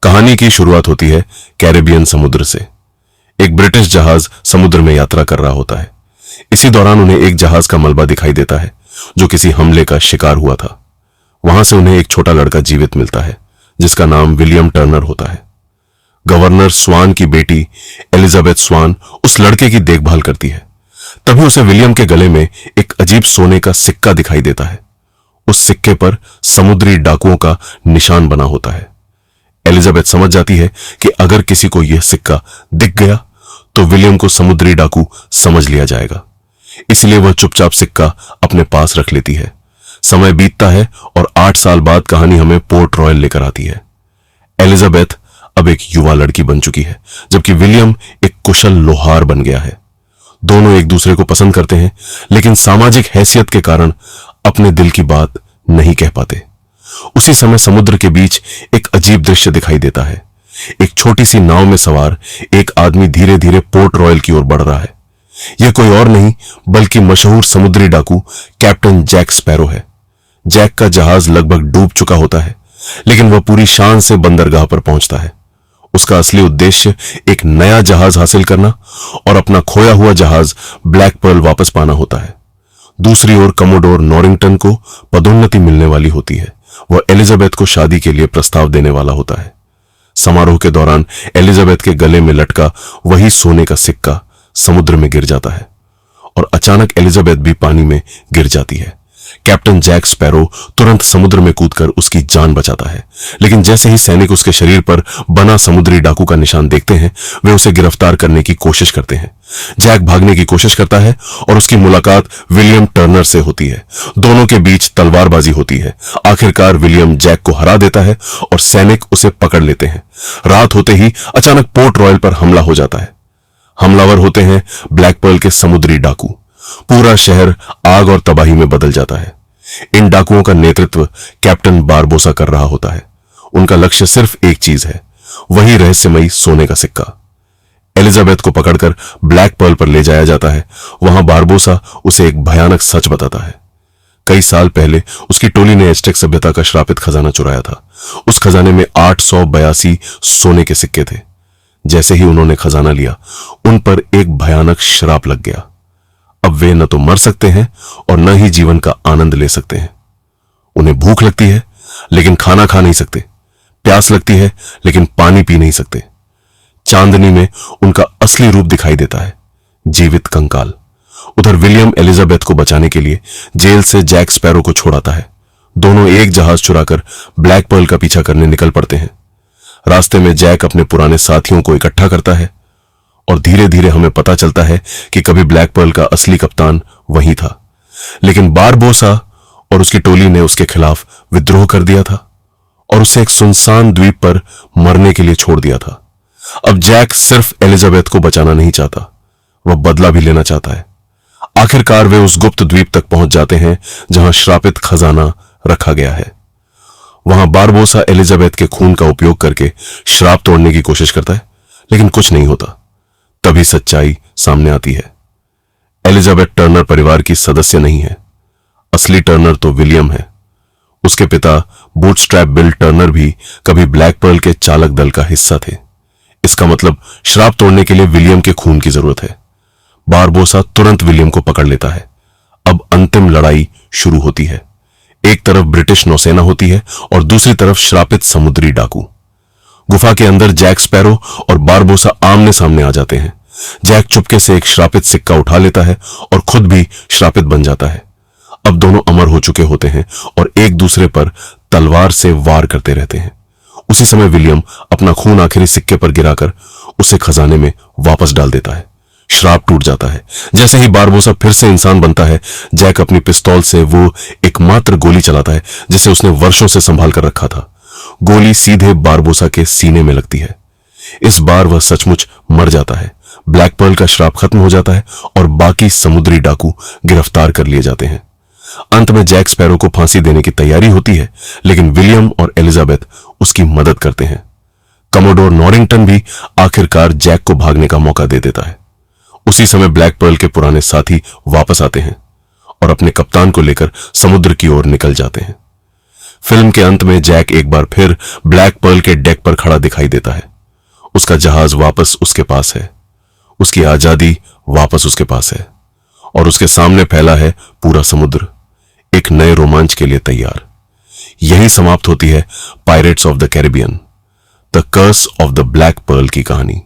कहानी की शुरुआत होती है कैरेबियन समुद्र से। एक ब्रिटिश जहाज समुद्र में यात्रा कर रहा होता है। इसी दौरान उन्हें एक जहाज का मलबा दिखाई देता है जो किसी हमले का शिकार हुआ था। वहां से उन्हें एक छोटा लड़का जीवित मिलता है जिसका नाम विलियम टर्नर होता है। गवर्नर स्वान की बेटी एलिजाबेथ स्वान उस लड़के की देखभाल करती है। तभी उसे विलियम के गले में एक अजीब सोने का सिक्का दिखाई देता है। उस सिक्के पर समुद्री डाकुओं का निशान बना होता है। एलिजाबेथ समझ जाती है कि अगर किसी को यह सिक्का दिख गया तो विलियम को समुद्री डाकू समझ लिया जाएगा। इसलिए वह चुपचाप सिक्का अपने पास रख लेती है। समय बीतता है और 8 साल बाद कहानी हमें पोर्ट रॉयल लेकर आती है। एलिजाबेथ अब एक युवा लड़की बन चुकी है जबकि विलियम एक कुशल लोहार बन गया है। दोनों एक दूसरे को पसंद करते हैं लेकिन सामाजिक हैसियत के कारण अपने दिल की बात नहीं कह पाते। उसी समय समुद्र के बीच एक अजीब दृश्य दिखाई देता है। एक छोटी सी नाव में सवार एक आदमी धीरे धीरे पोर्ट रॉयल की ओर बढ़ रहा है। यह कोई और नहीं बल्कि मशहूर समुद्री डाकू कैप्टन जैक स्पैरो है। जैक का जहाज लगभग डूब चुका होता है लेकिन वह पूरी शान से बंदरगाह पर पहुंचता है। उसका असली उद्देश्य एक नया जहाज हासिल करना और अपना खोया हुआ जहाज ब्लैक पर्ल वापस पाना होता है। दूसरी ओर कमोडोर नॉरिंगटन को पदोन्नति मिलने वाली होती है। वह एलिजाबेथ को शादी के लिए प्रस्ताव देने वाला होता है। समारोह के दौरान एलिजाबेथ के गले में लटका वही सोने का सिक्का समुद्र में गिर जाता है और अचानक एलिजाबेथ भी पानी में गिर जाती है। कैप्टन जैक स्पैरो तुरंत समुद्र में कूदकर उसकी जान बचाता है लेकिन जैसे ही सैनिक उसके शरीर पर बना समुद्री डाकू का निशान देखते हैं वे उसे गिरफ्तार करने की कोशिश करते हैं। जैक भागने की कोशिश करता है और उसकी मुलाकात विलियम टर्नर से होती है। दोनों के बीच तलवारबाजी होती है। आखिरकार विलियम जैक को हरा देता है और सैनिक उसे पकड़ लेते हैं। रात होते ही अचानक पोर्ट रॉयल पर हमला हो जाता है। हमलावर होते हैं ब्लैक पर्ल के समुद्री डाकू। पूरा शहर आग और तबाही में बदल जाता है। इन डाकुओं का नेतृत्व कैप्टन बारबोसा कर रहा होता है। उनका लक्ष्य सिर्फ एक चीज है, वही रहस्यमयी सोने का सिक्का। एलिजाबेथ को पकड़कर ब्लैक पर्ल पर ले जाया जाता है। वहां बारबोसा उसे एक भयानक सच बताता है। कई साल पहले उसकी टोली ने एज़टेक सभ्यता का श्रापित खजाना चुराया था। उस खजाने में 882 सोने के सिक्के थे। जैसे ही उन्होंने खजाना लिया उन पर एक भयानक श्राप लग गया। अब वे न तो मर सकते हैं और न ही जीवन का आनंद ले सकते हैं। उन्हें भूख लगती है लेकिन खाना खा नहीं सकते। प्यास लगती है लेकिन पानी पी नहीं सकते। चांदनी में उनका असली रूप दिखाई देता है, जीवित कंकाल। उधर विलियम एलिजाबेथ को बचाने के लिए जेल से जैक स्पैरो को छोड़ाता है। दोनों एक जहाज चुराकर ब्लैक पर्ल का पीछा करने निकल पड़ते हैं। रास्ते में जैक अपने पुराने साथियों को इकट्ठा करता है और धीरे धीरे हमें पता चलता है कि कभी ब्लैक पर्ल का असली कप्तान वही था लेकिन बारबोसा और उसकी टोली ने उसके खिलाफ विद्रोह कर दिया था और उसे एक सुनसान द्वीप पर मरने के लिए छोड़ दिया था। अब जैक सिर्फ एलिजाबेथ को बचाना नहीं चाहता, वह बदला भी लेना चाहता है। आखिरकार वे उस गुप्त द्वीप तक पहुंच जाते हैं जहां श्रापित खजाना रखा गया है। वहां बारबोसा एलिजाबेथ के खून का उपयोग करके श्राप तोड़ने की कोशिश करता है लेकिन कुछ नहीं होता। तभी सच्चाई सामने आती है। एलिजाबेथ टर्नर परिवार की सदस्य नहीं है। असली टर्नर तो विलियम है। उसके पिता बूटस्ट्रैप बिल टर्नर भी कभी ब्लैक पर्ल के चालक दल का हिस्सा थे। इसका मतलब श्राप तोड़ने के लिए विलियम के खून की जरूरत है। बारबोसा तुरंत विलियम को पकड़ लेता है। अब अंतिम लड़ाई शुरू होती है। एक तरफ ब्रिटिश नौसेना होती है और दूसरी तरफ श्रापित समुद्री डाकू। गुफा के अंदर जैक स्पैरो और बारबोसा आमने सामने आ जाते हैं। जैक चुपके से एक श्रापित सिक्का उठा लेता है और खुद भी श्रापित बन जाता है। अब दोनों अमर हो चुके होते हैं और एक दूसरे पर तलवार से वार करते रहते हैं। उसी समय विलियम अपना खून आखिरी सिक्के पर गिराकर उसे खजाने में वापस डाल देता है। श्राप टूट जाता है। जैसे ही बारबोसा फिर से इंसान बनता है, जैक अपनी पिस्तौल से वो एकमात्र गोली चलाता है जिसे उसने वर्षों से संभाल कर रखा था। गोली सीधे बारबोसा के सीने में लगती है। इस बार वह सचमुच मर जाता है। ब्लैक पर्ल का श्राप खत्म हो जाता है और बाकी समुद्री डाकू गिरफ्तार कर लिए जाते हैं। अंत में जैक स्पैरो को फांसी देने की तैयारी होती है लेकिन विलियम और एलिजाबेथ उसकी मदद करते हैं। कमोडोर नॉरिंगटन भी आखिरकार जैक को भागने का मौका दे देता है। उसी समय ब्लैक पर्ल के पुराने साथी वापस आते हैं और अपने कप्तान को लेकर समुद्र की ओर निकल जाते हैं। फिल्म के अंत में जैक एक बार फिर ब्लैक पर्ल के डेक पर खड़ा दिखाई देता है। उसका जहाज वापस उसके पास है, उसकी आजादी वापस उसके पास है और उसके सामने फैला है पूरा समुद्र, एक नए रोमांच के लिए तैयार। यही समाप्त होती है pirates of the Caribbean, the curse of the black pearl की कहानी।